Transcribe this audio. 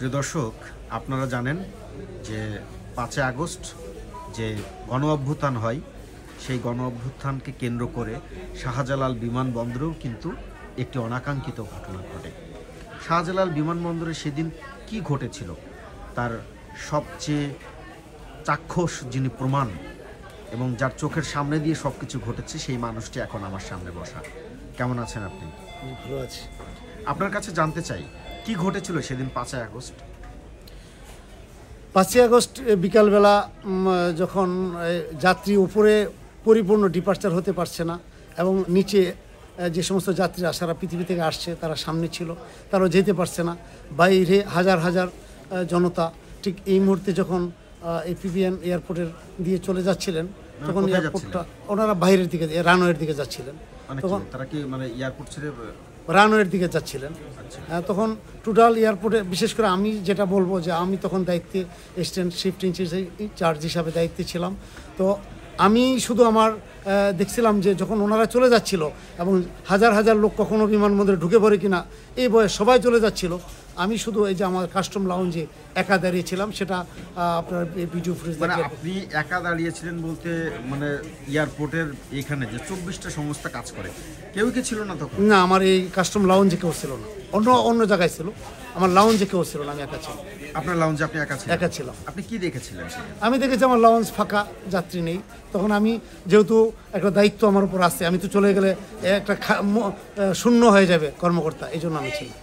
প্রিয় দর্শক, আপনারা জানেন যে 5 আগস্ট যে গণ অভ্যুত্থান হয়, সেই গণ অভ্যুত্থানকে কেন্দ্র করে শাহজালাল বিমানবন্দরেও কিন্তু একটি অনাকাঙ্ক্ষিত ঘটনা ঘটে। শাহজালাল বিমানবন্দরে সেদিন কি ঘটেছিল তার সবচেয়ে চাক্ষুষ যিনি প্রমাণ এবং যার চোখের সামনে দিয়ে সব কিছু ঘটেছে, সেই মানুষটি এখন আমার সামনে বসা। কেমন আছেন আপনি? ভালো আছি। আপনার কাছে জানতে চাই, কি ঘটেছিল সেদিন 5 আগস্ট? 5 আগস্ট বিকালবেলা যখন যাত্রী উপরে পরিপূর্ণ ডিপার্চার হতে পারছে না এবং নিচে যে সমস্ত যাত্রীরা সারা পৃথিবী থেকে আসছে তারা সামনে ছিল, তারাও যেতে পারছে না, বাইরে হাজার হাজার জনতা। ঠিক এই মুহূর্তে যখন এই পিবিএন এয়ারপোর্টের দিয়ে চলে যাচ্ছিলেন, তখন এয়ারপোর্টটা ওনারা বাইরের দিকে রানওয়ের দিকে যাচ্ছিলেন। তখন তারা কি মানে এয়ারপোর্ট ছেড়ে রানওয়ের দিকে যাচ্ছিলেন। তখন টোটাল এয়ারপোর্টে, বিশেষ করে আমি যেটা বলবো যে আমি তখন দায়িত্বে এসিস্ট্যান্ট শিফট ইনচার্জ হিসাবে দায়িত্বে ছিলাম। তো আমি শুধু আমার দেখছিলাম যে যখন ওনারা চলে যাচ্ছিল এবং হাজার হাজার লোক কখনো বিমানবন্দরে ঢুকে পড়ে কিনা এই বয়স সবাই চলে যাচ্ছিল, আমি শুধু এই যে আমার কাস্টম লাউঞ্জে একা দাঁড়িয়েছিলাম। সেটা আপনার ভিডিও ফুটেজ। মানে আপনি একা দাঁড়িয়েছিলেন বলতে মানে এয়ারপোর্টের এখানে যে 24টা সংস্থা কাজ করে, কেউ কি ছিল না তখন? না, আমার এই কাস্টম লাউঞ্জে কেউ ছিল না, অন্য জায়গায় ছিল। আমার লাউঞ্জে কেউ ছিল না, আমি একা ছিলাম। আপনার লাউঞ্জে আপনি একা ছিলাম। আপনি কি দেখেছিলেন? আমি দেখেছি আমার লাউঞ্জ ফাঁকা, যাত্রী নেই। তখন আমি যেহেতু একটা দায়িত্ব আমার উপর আসছে, আমি তো চলে গেলে একটা শূন্য হয়ে যাবে কর্মকর্তা, এই জন্য আমি ছিলাম।